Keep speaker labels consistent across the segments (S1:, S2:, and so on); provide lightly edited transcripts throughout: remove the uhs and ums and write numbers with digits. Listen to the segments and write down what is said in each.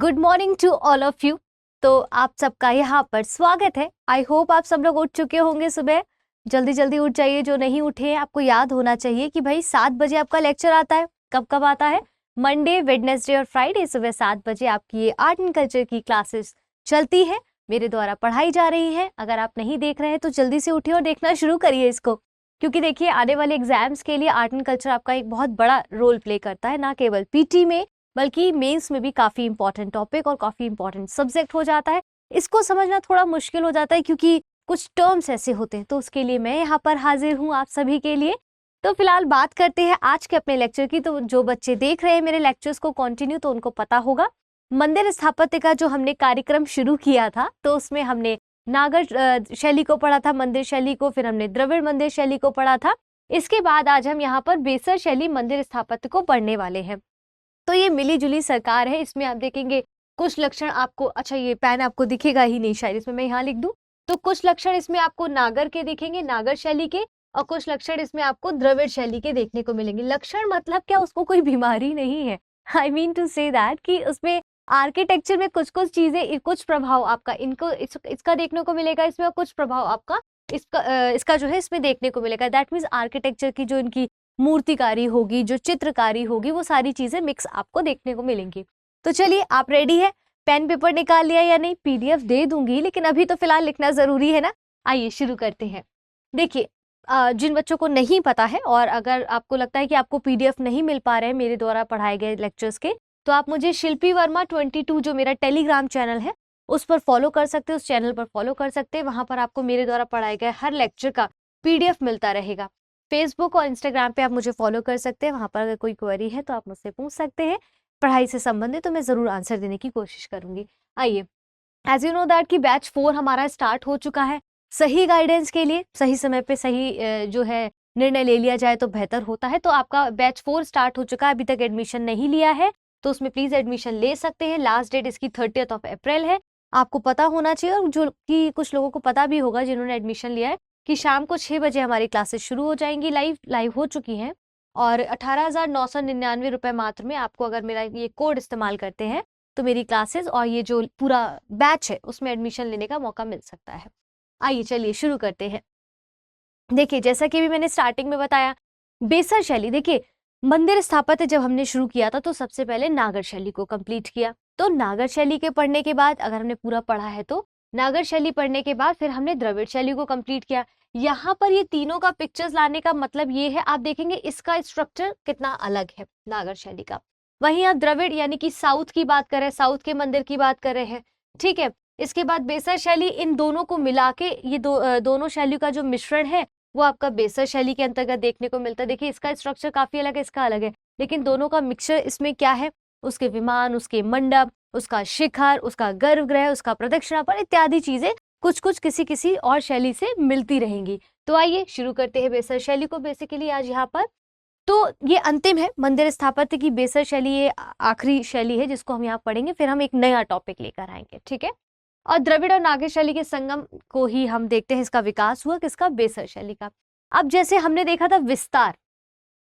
S1: Good morning to all of you. तो आप सबका यहाँ पर स्वागत है। आई होप आप सब लोग उठ चुके होंगे सुबह। जल्दी जल्दी उठ जाइए, जो नहीं उठे हैं आपको याद होना चाहिए कि भाई 7 बजे आपका लेक्चर आता है। कब कब आता है? मंडे, वेडनेसडे और फ्राइडे सुबह 7 बजे आपकी ये आर्ट एंड कल्चर की क्लासेस चलती है, मेरे द्वारा पढ़ाई जा रही है। अगर आप नहीं देख रहे हैं तो जल्दी से उठिए और देखना शुरू करिए इसको, क्योंकि देखिए आने वाले एग्जाम्स के लिए आर्ट एंड कल्चर आपका एक बहुत बड़ा रोल प्ले करता है, ना केवल पीटी में बल्कि मेंस में भी काफ़ी इंपॉर्टेंट टॉपिक और काफ़ी इंपॉर्टेंट सब्जेक्ट हो जाता है। इसको समझना थोड़ा मुश्किल हो जाता है क्योंकि कुछ टर्म्स ऐसे होते हैं, तो उसके लिए मैं यहाँ पर हाजिर हूँ आप सभी के लिए। तो फिलहाल बात करते हैं आज के अपने लेक्चर की। तो जो बच्चे देख रहे हैं मेरे लेक्चर्स को कंटिन्यू, तो उनको पता होगा मंदिर स्थापत्य का जो हमने कार्यक्रम शुरू किया था, तो उसमें हमने नागर शैली को पढ़ा था, मंदिर शैली को, फिर हमने द्रविड़ मंदिर शैली को पढ़ा था। इसके बाद आज हम यहाँ पर बेसर शैली मंदिर स्थापत्य को पढ़ने वाले हैं। तो ये मिली जुली सरकार है। इसमें आप देखेंगे कुछ लक्षण आपको, अच्छा ये पेन आपको दिखेगा ही नहीं शायद, इसमें मैं यहाँ लिख दूं, तो कुछ लक्षण इसमें आपको नागर के दिखेंगे, नागर शैली के, और कुछ लक्षण इसमें आपको द्रविड़ शैली के देखने को मिलेंगे। लक्षण मतलब क्या, उसको कोई बीमारी नहीं है। I mean to say that कि उसमें आर्किटेक्चर में कुछ कुछ चीजें, कुछ प्रभाव आपका इसका देखने को मिलेगा इसमें, और कुछ प्रभाव आपका इसका जो है इसमें देखने को मिलेगा। दैट मीन्स आर्किटेक्चर की जो इनकी मूर्तिकारी होगी, जो चित्रकारी होगी, वो सारी चीजें मिक्स आपको देखने को मिलेंगी। तो चलिए, आप रेडी है? पेन पेपर निकाल लिया या नहीं? पीडीएफ दे दूंगी, लेकिन अभी तो फिलहाल लिखना जरूरी है ना। आइए शुरू करते हैं। देखिए, जिन बच्चों को नहीं पता है और अगर आपको लगता है कि आपको पीडीएफ नहीं मिल पा रहे हैं मेरे द्वारा पढ़ाए गए लेक्चर्स के, तो आप मुझे शिल्पी वर्मा 22 जो मेरा टेलीग्राम चैनल है उस पर फॉलो कर सकते हैं, उस चैनल पर फॉलो कर सकते हैं। वहां पर आपको मेरे द्वारा पढ़ाए गए हर लेक्चर का पीडीएफ मिलता रहेगा। फेसबुक और इंस्टाग्राम पे आप मुझे फॉलो कर सकते हैं। वहां पर अगर कोई क्वेरी है तो आप मुझसे पूछ सकते हैं पढ़ाई से संबंधित, तो मैं जरूर आंसर देने की कोशिश करूंगी। आइए, एज यू नो दैट कि बैच 4 हमारा स्टार्ट हो चुका है। सही गाइडेंस के लिए सही समय पे सही जो है निर्णय ले लिया जाए तो बेहतर होता है। तो आपका बैच 4 स्टार्ट हो चुका है। अभी तक एडमिशन नहीं लिया है तो उसमें प्लीज एडमिशन ले सकते हैं। लास्ट डेट इसकी 30 अप्रैल है। आपको पता होना चाहिए, और जो कि कुछ लोगों को पता भी होगा जिन्होंने एडमिशन लिया है, कि शाम को 6 बजे हमारी क्लासेस शुरू हो जाएंगी। लाइव हो चुकी हैं, और 18,999 रुपए मात्र में आपको, अगर मेरा ये कोड इस्तेमाल करते हैं, तो मेरी क्लासेस और ये जो पूरा बैच है उसमें एडमिशन लेने का मौका मिल सकता है। आइए चलिए शुरू करते हैं। देखिए, जैसा कि भी मैंने स्टार्टिंग में बताया, बेसर शैली, देखिए मंदिर स्थापत्य जब हमने शुरू किया था तो सबसे पहले नागर शैली को कंप्लीट किया। तो नागर शैली के पढ़ने के बाद, अगर हमने पूरा पढ़ा है तो नागर शैली पढ़ने के बाद फिर हमने द्रविड़ शैली को कंप्लीट किया। यहाँ पर ये तीनों का पिक्चर्स लाने का मतलब ये है, आप देखेंगे इसका स्ट्रक्चर कितना अलग है नागर शैली का। वहीं आप द्रविड़ यानी कि साउथ की बात कर रहे हैं, साउथ के मंदिर की बात कर रहे हैं, ठीक है। इसके बाद बेसर शैली, इन दोनों को मिला के ये दोनों शैलियों का जो मिश्रण है वो आपका बेसर शैली के अंतर्गत देखने को मिलता है। देखिए, इसका स्ट्रक्चर काफी अलग है, इसका अलग है, लेकिन दोनों का मिक्सचर इसमें क्या है, उसके विमान, उसके मंडप, उसका शिखर, उसका गर्भगृह, उसका प्रदक्षिणा पर इत्यादि चीजें कुछ कुछ किसी किसी और शैली से मिलती रहेंगी। तो आइए शुरू करते हैं बेसर शैली को बेसिकली आज यहाँ पर। तो ये अंतिम है मंदिर स्थापत्य की बेसर शैली, ये आखिरी शैली है जिसको हम यहाँ पढ़ेंगे, फिर हम एक नया टॉपिक लेकर आएंगे, ठीक है। और द्रविड़ और नागर शैली के संगम को ही हम देखते हैं, इसका विकास हुआ किसका, बेसर शैली का। अब जैसे हमने देखा था विस्तार,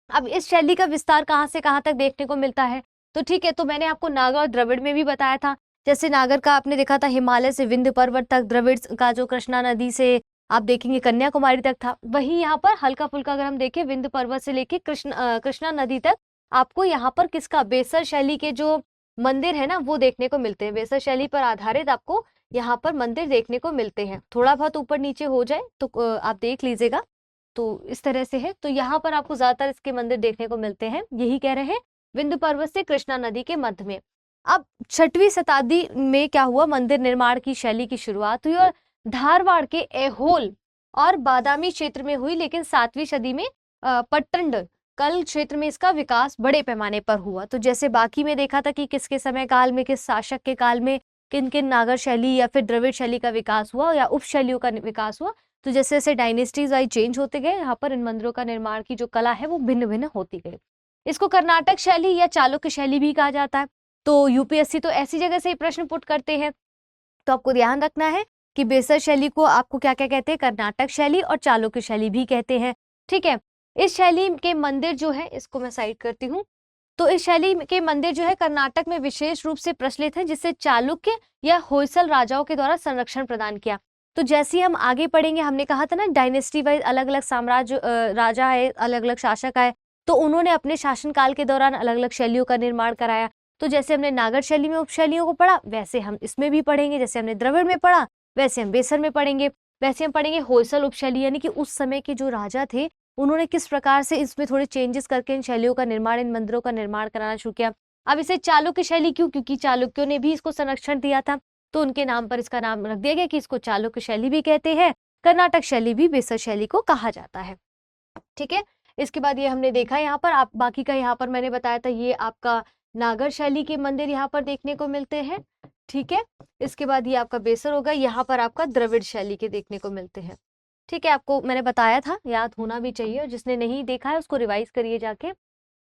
S1: अब इस शैली का विस्तार कहाँ से कहाँ तक देखने को मिलता है, तो ठीक है। तो मैंने आपको नागर और द्रविड़ में भी बताया था। जैसे नागर का आपने देखा था हिमालय से विंध्य पर्वत तक, द्रविड़ का जो कृष्णा नदी से आप देखेंगे कन्याकुमारी तक था। वहीं यहाँ पर हल्का फुल्का अगर हम देखें, विंध्य पर्वत से लेके कृष्णा नदी तक आपको यहाँ पर किसका, बेसर शैली के जो मंदिर है ना वो देखने को मिलते हैं। बेसर शैली पर आधारित आपको यहाँ पर मंदिर देखने को मिलते हैं। थोड़ा बहुत ऊपर नीचे हो जाए तो आप देख लीजिएगा, तो इस तरह से है। तो यहाँ पर आपको ज्यादातर इसके मंदिर देखने को मिलते हैं, यही कह रहे हैं, विंध्य पर्वत से कृष्णा नदी के मध्य में। अब 6वीं शताब्दी में क्या हुआ, मंदिर निर्माण की शैली की शुरुआत हुई और धारवाड़ के ऐहोल और बादामी क्षेत्र में हुई, लेकिन 7वीं सदी में पट्टन कल क्षेत्र में इसका विकास बड़े पैमाने पर हुआ। तो जैसे बाकी में देखा था कि किसके समय काल में, किस शासक के काल में किन किन नागर शैली या फिर द्रविड़ शैली का विकास हुआ या उप शैलियों का विकास हुआ, तो जैसे जैसे डायनेस्टीज वाइज चेंज होते गए, यहाँ पर इन मंदिरों का निर्माण की जो कला है वो भिन्न भिन्न होती गई। इसको कर्नाटक शैली या चालुक्य शैली भी कहा जाता है। तो यूपीएससी तो ऐसी जगह से ही प्रश्न पुट करते हैं, तो आपको ध्यान रखना है कि बेसर शैली को आपको क्या क्या कहते हैं, कर्नाटक शैली और चालुक्य शैली भी कहते हैं, ठीक है। इस शैली के मंदिर जो है, इसको मैं साइड करती हूँ, तो इस शैली के मंदिर जो है कर्नाटक में विशेष रूप से प्रचलित है, जिससे चालुक्य या होयसल राजाओं के द्वारा संरक्षण प्रदान किया। तो जैसे ही हम आगे पढ़ेंगे, हमने कहा था ना डायनेस्टी वाइज अलग अलग साम्राज्य राजा है, अलग अलग शासक आए, तो उन्होंने अपने शासनकाल के दौरान अलग अलग शैलियों का निर्माण कराया। तो जैसे हमने नागर शैली में उपशैलियों को पढ़ा, वैसे हम इसमें भी पढ़ेंगे। जैसे हमने द्रविड़ में पढ़ा, वैसे हम बेसर में पढ़ेंगे। वैसे हम पढ़ेंगे होयसल उपशैली, यानी कि उस समय के जो राजा थे उन्होंने किस प्रकार से इसमें थोड़े चेंजेस करके इन शैलियों का निर्माण, इन मंदिरों का निर्माण कराना शुरू किया। अब इसे चालुक्य शैली क्यों? क्योंकि चालुक्यों ने भी इसको संरक्षण दिया था, तो उनके नाम पर इसका नाम रख दिया गया कि इसको चालुक्य शैली भी कहते हैं। कर्नाटक शैली भी बेसर शैली को कहा जाता है। ठीक है, इसके बाद ये हमने देखा यहाँ पर, आप बाकी का यहाँ पर मैंने बताया था, ये आपका नागर शैली के मंदिर यहाँ पर देखने को मिलते हैं। ठीक है, इसके बाद ये आपका बेसर होगा, यहाँ पर आपका द्रविड़ शैली के देखने को मिलते हैं। ठीक है, आपको मैंने बताया था, याद होना भी चाहिए, और जिसने नहीं देखा है उसको रिवाइज करिए जाके।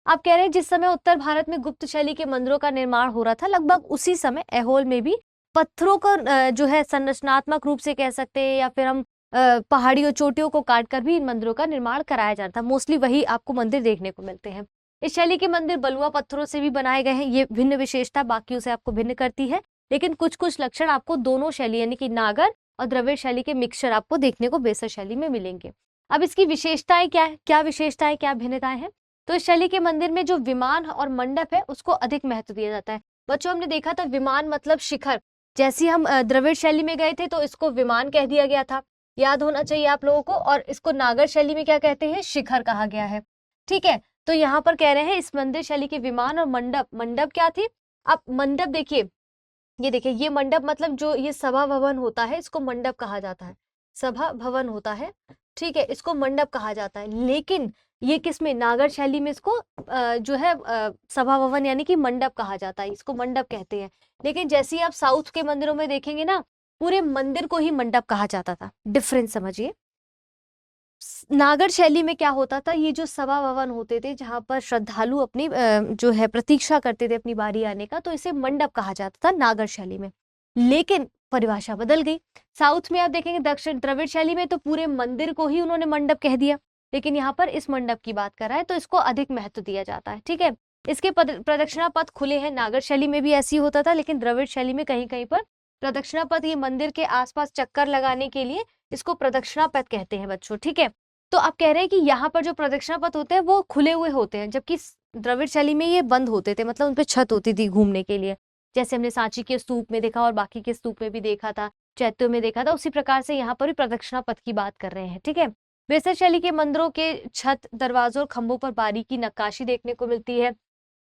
S1: आप कह रहे हैं जिस समय उत्तर भारत में गुप्त शैली के मंदिरों का निर्माण हो रहा था, लगभग उसी समय ऐहोल में भी पत्थरों का जो है संरचनात्मक रूप से कह सकते हैं, या फिर हम पहाड़ियों चोटियों को काट कर भी इन मंदिरों का निर्माण कराया जाता था। मोस्टली वही आपको मंदिर देखने को मिलते हैं। इस शैली के मंदिर बलुआ पत्थरों से भी बनाए गए हैं। ये भिन्न विशेषता बाकियों से आपको भिन्न करती है, लेकिन कुछ कुछ लक्षण आपको दोनों शैली यानी कि नागर और द्रविड़ शैली के मिक्सचर आपको देखने को बेसर शैली में मिलेंगे। अब इसकी विशेषताएं क्या है, क्या विशेषताएं, क्या भिन्नताएं हैं? तो इस शैली के मंदिर में जो विमान और मंडप है उसको अधिक महत्व दिया जाता है। बच्चों, हमने देखा था विमान मतलब शिखर, जैसे हम द्रविड़ शैली में गए थे तो इसको विमान कह दिया गया था, याद होना चाहिए आप लोगों को। और इसको नागर शैली में क्या कहते हैं? शिखर कहा गया है। ठीक है, तो यहाँ पर कह रहे हैं इस मंदिर शैली के विमान और मंडप, मंडप क्या थी? अब मंडप देखिए, ये देखिए, ये मंडप मतलब जो ये सभा भवन होता है इसको मंडप कहा जाता है। सभा भवन होता है, ठीक है, इसको मंडप कहा जाता है। लेकिन ये किसमें? नागर शैली में इसको जो है सभा भवन यानी कि मंडप कहा जाता है, इसको मंडप कहते हैं। लेकिन जैसे ही आप साउथ के मंदिरों में देखेंगे ना, पूरे मंदिर को ही मंडप कहा जाता था। डिफरेंस समझिए। नागर शैली में क्या होता था, ये जो सभा भवन होते थे जहां पर श्रद्धालु अपनी जो है प्रतीक्षा करते थे अपनी बारी आने का, तो इसे मंडप कहा जाता था नागर शैली में। लेकिन परिभाषा बदल गई। साउथ में आप देखेंगे, दक्षिण द्रविड़ शैली में तो पूरे मंदिर को ही उन्होंने मंडप कह दिया, लेकिन यहाँ पर इस मंडप की बात कर रहा है तो इसको अधिक महत्व दिया जाता है। ठीक है, इसके प्रदक्षिणा पथ खुले हैं। नागर शैली में भी ऐसी होता था, लेकिन द्रविड़ शैली में कहीं कहीं पर प्रदक्षिणा पथ, ये मंदिर के आसपास चक्कर लगाने के लिए इसको प्रदक्षिणा पथ कहते हैं बच्चों। ठीक है, तो आप कह रहे हैं कि यहाँ पर जो प्रदक्षिणा पथ होते हैं वो खुले हुए होते हैं, जबकि द्रविड़ शैली में ये बंद होते थे, मतलब उन पे छत होती थी घूमने के लिए। जैसे हमने सांची के स्तूप में देखा और बाकी के स्तूप में भी देखा था, चैत्य में देखा था, उसी प्रकार से यहाँ पर भी प्रदक्षिणा पथ की बात कर रहे हैं। ठीक है, बेसर शैली के मंदिरों के छत, दरवाजों और खंभों पर बारीकी नक्काशी देखने को मिलती है।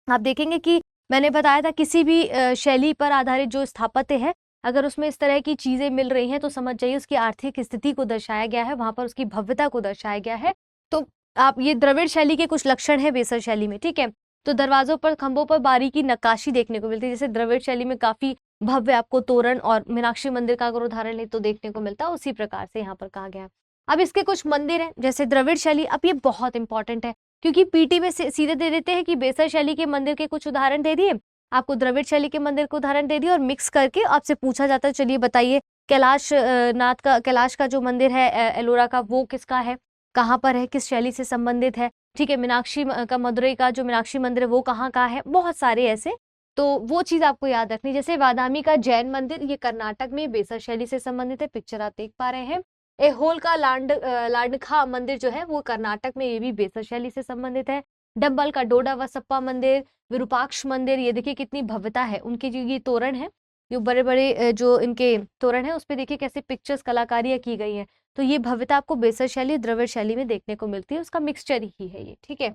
S1: आप देखेंगे कि मैंने बताया था किसी भी शैली पर आधारित जो स्थापत्य है, अगर उसमें इस तरह की चीजें मिल रही हैं तो समझ जाइए उसकी आर्थिक स्थिति को दर्शाया गया है, वहां पर उसकी भव्यता को दर्शाया गया है। तो आप ये द्रविड़ शैली के कुछ लक्षण है बेसर शैली में। ठीक है, तो दरवाजों पर, खंभों पर बारीकी नक्काशी देखने को मिलती है। जैसे द्रविड़ शैली में काफी भव्य आपको तोरण और मीनाक्षी मंदिर का अगर उदाहरण ले तो देखने को मिलता है, उसी प्रकार से यहाँ पर कहा गया है। अब इसके कुछ मंदिर हैं जैसे द्रविड़ शैली। अब ये बहुत इंपॉर्टेंट है क्योंकि पीटी में सीधे दे देते हैं कि बेसर शैली के मंदिर के कुछ उदाहरण दे दिए, आपको द्रविड़ शैली के मंदिर को उदाहरण दे दिया, और मिक्स करके आपसे पूछा जाता है चलिए बताइए कैलाश का जो मंदिर है एलोरा का, वो किसका है, कहाँ पर है, किस शैली से संबंधित है। ठीक है, मीनाक्षी का मदुरई का जो मीनाक्षी मंदिर है वो कहाँ का है, बहुत सारे ऐसे, तो वो चीज आपको याद रखनी। जैसे बादामी का जैन मंदिर, ये कर्नाटक में बेसर शैली से संबंधित है, पिक्चर आप देख पा रहे हैं। एहोल का लांडखा मंदिर जो है वो कर्नाटक में, ये भी बेसर शैली से संबंधित है। डंबल का डोडा वसप्पा मंदिर, विरूपाक्ष मंदिर, ये देखिए कितनी भव्यता है उनके, जो ये तोरण है, जो बड़े बड़े जो इनके तोरण है उस पे देखिए कैसे पिक्चर्स कलाकारियां की गई हैं। तो ये भव्यता आपको बेसर शैली द्रविड़ शैली में देखने को मिलती है, उसका मिक्सचर ही है ये। ठीक है,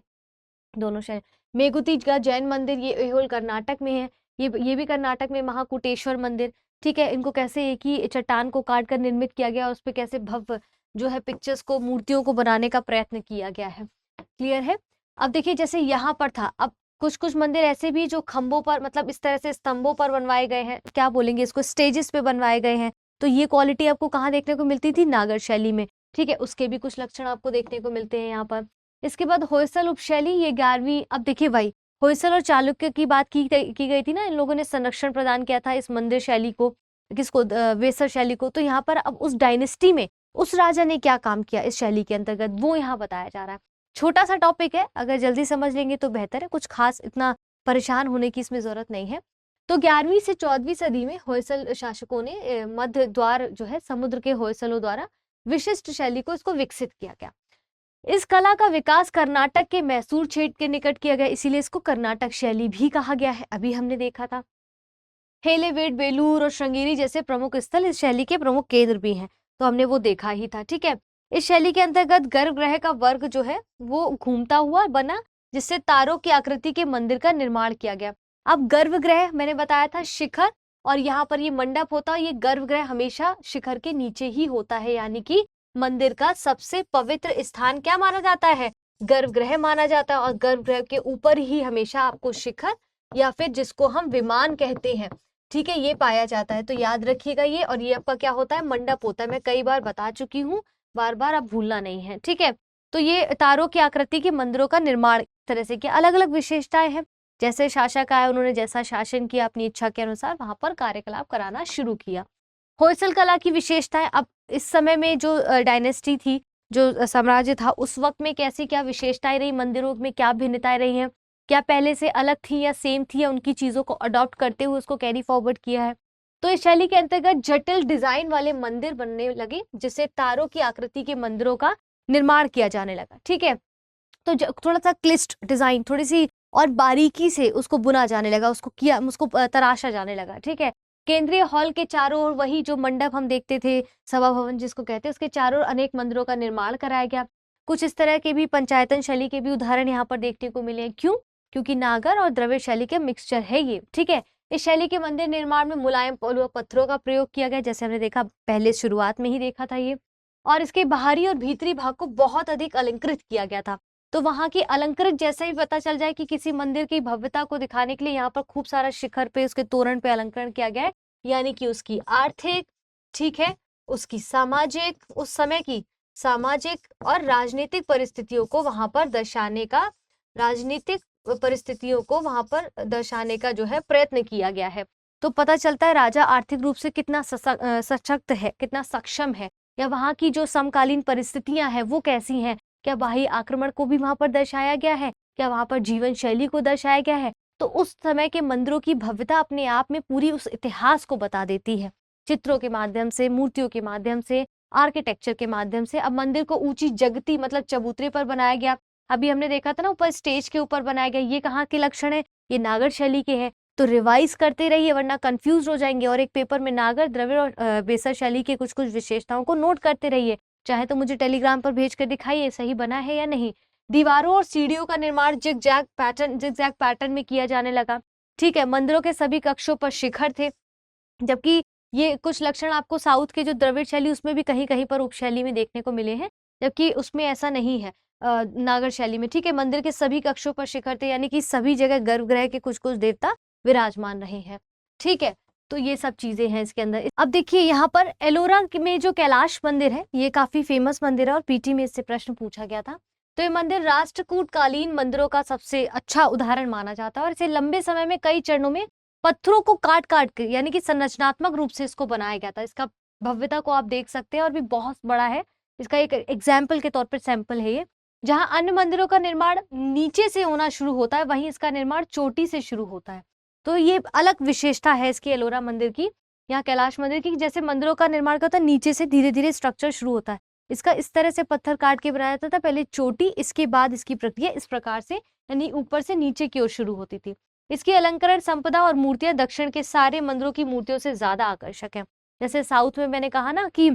S1: दोनों शैली। मेघुती का जैन मंदिर, ये एहोल कर्नाटक में है, ये भी कर्नाटक में। महाकुटेश्वर मंदिर, ठीक है, इनको कैसे एक ही चट्टान को काट कर निर्मित किया गया, उस पर कैसे भव्य जो है पिक्चर्स को, मूर्तियों को बनाने का प्रयत्न किया गया है। क्लियर है? अब देखिए जैसे यहाँ पर था, अब कुछ कुछ मंदिर ऐसे भी जो खंभों पर, मतलब इस तरह से स्तंभों पर बनवाए गए हैं, क्या बोलेंगे इसको, स्टेजेस पे बनवाए गए हैं। तो ये क्वालिटी आपको कहाँ देखने को मिलती थी? नागर शैली में। ठीक है, उसके भी कुछ लक्षण आपको देखने को मिलते हैं यहाँ पर। इसके बाद होयसल उपशैली, ये 11वीं। अब देखिए भाई, होयसल और चालुक्य की बात की गई थी ना, इन लोगों ने संरक्षण प्रदान किया था इस मंदिर शैली को, किसको? बेसर शैली को। तो यहाँ पर अब उस डायनेस्टी में उस राजा ने क्या काम किया इस शैली के अंतर्गत, वो यहाँ बताया जा रहा है। छोटा सा टॉपिक है, अगर जल्दी समझ लेंगे तो बेहतर है, कुछ खास इतना परेशान होने की इसमें जरूरत नहीं है। तो 11वीं से 14वीं सदी में होयसल शासकों ने मध्य द्वार जो है समुद्र के होयसलों द्वारा विशिष्ट शैली को इसको विकसित किया गया। इस कला का विकास कर्नाटक के मैसूर क्षेत्र के निकट किया गया, इसीलिए इसको कर्नाटक शैली भी कहा गया है। अभी हमने देखा था हेलेवेड, बेलूर और श्रृंगेरी जैसे प्रमुख स्थल इस शैली के प्रमुख केंद्र भी हैं, तो हमने वो देखा ही था। ठीक है, इस शैली के अंतर्गत गर्भगृह का वर्ग जो है वो घूमता हुआ बना, जिससे तारों की आकृति के मंदिर का निर्माण किया गया। अब गर्भगृह मैंने बताया था शिखर, और यहाँ पर ये मंडप होता है। ये गर्भगृह हमेशा शिखर के नीचे ही होता है, यानी कि मंदिर का सबसे पवित्र स्थान क्या माना जाता है? गर्भगृह माना जाता है। और गर्भगृह के ऊपर ही हमेशा आपको शिखर या फिर जिसको हम विमान कहते हैं, ठीक है, ये पाया जाता है। तो याद रखिएगा ये। और ये आपका क्या होता है? मंडप होता है। मैं कई बार बता चुकी हूँ, बार बार आप भूलना नहीं है। ठीक है, तो ये तारों की आकृति के मंदिरों का निर्माण इस तरह से किया। अलग अलग विशेषताएं हैं, जैसे शासक आए, उन्होंने जैसा शासन किया अपनी इच्छा के अनुसार वहां पर कार्यकलाप कराना शुरू किया। होयसल कला की विशेषताएं, अब इस समय में जो डायनेस्टी थी, जो साम्राज्य था, उस वक्त में कैसी क्या विशेषताएं रही, मंदिरों में क्या भिन्नताएं रही हैं, क्या पहले से अलग थी या सेम थी, या उनकी चीजों को अडॉप्ट करते हुए उसको कैरी फॉरवर्ड किया है। तो इस शैली के अंतर्गत जटिल डिजाइन वाले मंदिर बनने लगे, जिससे तारों की आकृति के मंदिरों का निर्माण किया जाने लगा। ठीक है, तो थोड़ा सा क्लिष्ट डिजाइन, थोड़ी सी और बारीकी से उसको बुना जाने लगा, उसको तराशा जाने लगा। ठीक है, केंद्रीय हॉल के चारों ओर वही जो मंडप हम देखते थे, सभा भवन जिसको कहते हैं, उसके चारों ओर अनेक मंदिरों का निर्माण कराया गया। कुछ इस तरह के भी पंचायतन शैली के भी उदाहरण यहाँ पर देखने को मिले। क्यों? क्योंकि नागर और द्रविड़ शैली के मिक्सचर है ये। ठीक है, इस शैली के मंदिर निर्माण में मुलायम पत्थरों का प्रयोग किया गया, जैसे हमने देखा पहले शुरुआत में ही देखा था ये। और इसके बाहरी और भीतरी भाग को बहुत अधिक अलंकृत किया गया था। तो वहां की अलंकृत जैसे ही पता चल जाए कि किसी मंदिर की भव्यता को दिखाने के लिए यहाँ पर खूब सारा शिखर पे, उसके तोरण पे अलंकरण किया गया है, यानी कि उसकी आर्थिक, ठीक है, उसकी सामाजिक, उस समय की सामाजिक और राजनीतिक परिस्थितियों को वहां पर दर्शाने का, जो है प्रयत्न किया गया है। तो पता चलता है राजा आर्थिक रूप से कितना सशक्त है, कितना सक्षम है, या वहां की जो समकालीन परिस्थितियां हैं वो कैसी हैं, क्या बाह्य आक्रमण को भी वहां पर दर्शाया गया है, क्या वहां पर जीवन शैली को दर्शाया गया है। तो उस समय के मंदिरों की भव्यता अपने आप में पूरी उस इतिहास को बता देती है, चित्रों के माध्यम से, मूर्तियों के माध्यम से, आर्किटेक्चर के माध्यम से। अब मंदिर को ऊंची जगती मतलब चबूतरे पर बनाया गया। अभी हमने देखा था ना, ऊपर स्टेज के ऊपर बनाया गया, ये कहाँ के लक्षण है? ये नागर शैली के हैं। तो रिवाइज करते रहिए, वरना कंफ्यूज हो जाएंगे, और एक पेपर में नागर, द्रविड़ और बेसर शैली के कुछ कुछ विशेषताओं को नोट करते रहिए। चाहे तो मुझे टेलीग्राम पर भेज कर दिखाइए सही बना है या नहीं। दीवारों और सीढ़ियों का निर्माण जिगजैग पैटर्न में किया जाने लगा। ठीक है, मंदिरों के सभी कक्षों पर शिखर थे, जबकि ये कुछ लक्षण आपको साउथ के जो द्रविड़ शैली उसमें भी कहीं कहीं पर उपशैली में देखने को मिले हैं, जबकि उसमें ऐसा नहीं है नागर शैली में। ठीक है, मंदिर के सभी कक्षों पर शिखर थे, यानी कि सभी जगह गर्भगृह के कुछ कुछ देवता विराजमान रहे हैं। ठीक है, तो ये सब चीजें हैं इसके अंदर। अब देखिए यहाँ पर एलोरा में जो कैलाश मंदिर है, ये काफी फेमस मंदिर है और पीटी में इससे प्रश्न पूछा गया था। तो ये मंदिर राष्ट्रकूटकालीन मंदिरों का सबसे अच्छा उदाहरण माना जाता है, और इसे लंबे समय में कई चरणों में पत्थरों को काट काट के, यानी कि संरचनात्मक रूप से इसको बनाया गया था। इसका भव्यता को आप देख सकते हैं, और भी बहुत बड़ा है। इसका एक एग्जाम्पल के तौर पर सैंपल है ये। जहां अन्य मंदिरों का निर्माण नीचे से होना शुरू होता है, वहीं इसका निर्माण चोटी से शुरू होता है। तो ये अलग विशेषता है इसकी एलोरा मंदिर की, यहाँ कैलाश मंदिर की। जैसे मंदिरों का निर्माण करता है, नीचे से धीरे धीरे स्ट्रक्चर शुरू होता है। इसका इस तरह से पत्थर काट के बनाया जाता था, पहले चोटी, इसके बाद इसकी प्रक्रिया इस प्रकार से, यानी ऊपर से नीचे की ओर शुरू होती थी। इसकी अलंकरण संपदा और मूर्तियां दक्षिण के सारे मंदिरों की मूर्तियों से ज्यादा आकर्षक है। जैसे साउथ में मैंने कहा ना कि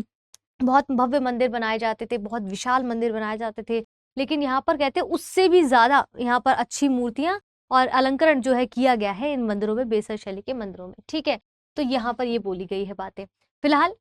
S1: बहुत भव्य मंदिर बनाए जाते थे, बहुत विशाल मंदिर बनाए जाते थे, लेकिन यहाँ पर कहते हैं उससे भी ज्यादा यहाँ पर अच्छी मूर्तियां और अलंकरण जो है किया गया है इन मंदिरों में, बेसर शैली के मंदिरों में। ठीक है, तो यहाँ पर ये बोली गई है बातें। फिलहाल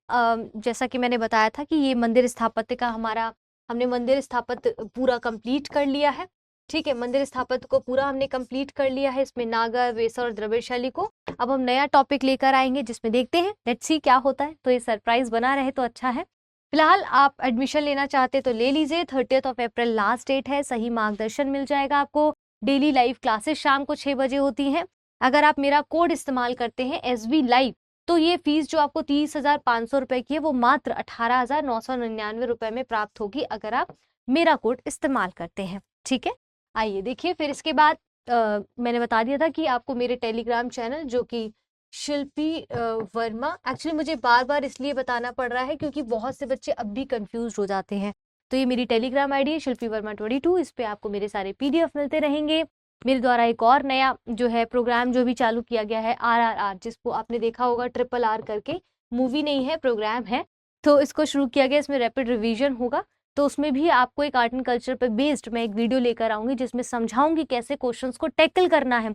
S1: जैसा कि मैंने बताया था कि ये मंदिर स्थापत्य का हमने मंदिर स्थापत्य पूरा कंप्लीट कर लिया है। ठीक है, मंदिर स्थापत्य को पूरा हमने कंप्लीट कर लिया है, इसमें नागर, बेसर और द्रविड़ शैली को। अब हम नया टॉपिक लेकर आएंगे, जिसमें देखते हैं, लेट्स सी क्या होता है। तो ये सरप्राइज बना रहे तो अच्छा है। फिलहाल आप एडमिशन लेना चाहते तो ले लीजिए, 30 अप्रैल लास्ट डेट है। सही मार्गदर्शन मिल जाएगा आपको। डेली लाइव क्लासेस शाम को 6 बजे होती हैं। अगर आप मेरा कोड इस्तेमाल करते हैं SB लाइव, तो ये फीस जो आपको 30,500 रुपए की है, वो मात्र 18,999 रुपए में प्राप्त होगी, अगर आप मेरा कोड इस्तेमाल करते हैं। ठीक है, आइए देखिए फिर इसके बाद मैंने बता दिया था कि आपको मेरे टेलीग्राम चैनल जो कि शिल्पी वर्मा, एक्चुअली मुझे बार बार इसलिए बताना पड़ रहा है क्योंकि बहुत से बच्चे अब भी कंफ्यूज हो जाते हैं। तो ये मेरी टेलीग्राम आईडी है शिल्पी वर्मा 22, इस पे आपको मेरे सारे पीडीएफ मिलते रहेंगे। मेरे द्वारा एक और नया जो है प्रोग्राम जो भी चालू किया गया है RRR, जिसको आपने देखा होगा RRR करके, मूवी नहीं है प्रोग्राम है, तो इसको शुरू किया गया। इसमें रैपिड रिवीजन होगा, तो उसमें भी आपको एक आर्ट एंड कल्चर पर बेस्ड मैं एक वीडियो लेकर आऊंगी जिसमें समझाऊंगी कैसे क्वेश्चंस को टैकल करना है।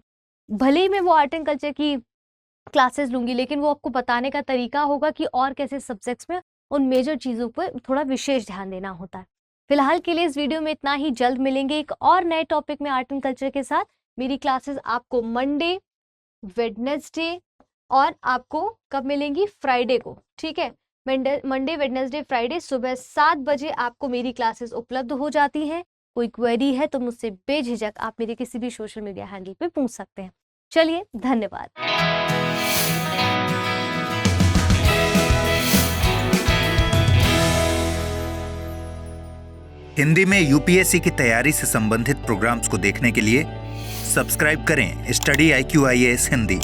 S1: भले ही मैं वो आर्ट एंड कल्चर की क्लासेस लूंगी, लेकिन वो आपको बताने का तरीका होगा कि और कैसे सब्जेक्ट्स में उन मेजर चीज़ों पर थोड़ा विशेष ध्यान देना होता है। फिलहाल के लिए इस वीडियो में इतना ही। जल्द मिलेंगे एक और नए टॉपिक में आर्ट एंड कल्चर के साथ। मेरी क्लासेस आपको मंडे, वेडनेसडे और आपको कब मिलेंगी? फ्राइडे को, ठीक है। मंडे, वेडनेसडे, फ्राइडे सुबह 7 बजे आपको मेरी क्लासेस उपलब्ध हो जाती हैं। कोई क्वेरी है तो मुझसे बेझिझक आप मेरे किसी भी सोशल मीडिया हैंडल पे पूछ सकते हैं। चलिए, धन्यवाद।
S2: हिंदी में यूपीएससी की तैयारी से संबंधित प्रोग्राम्स को देखने के लिए सब्सक्राइब करें स्टडी IQ IAS हिंदी।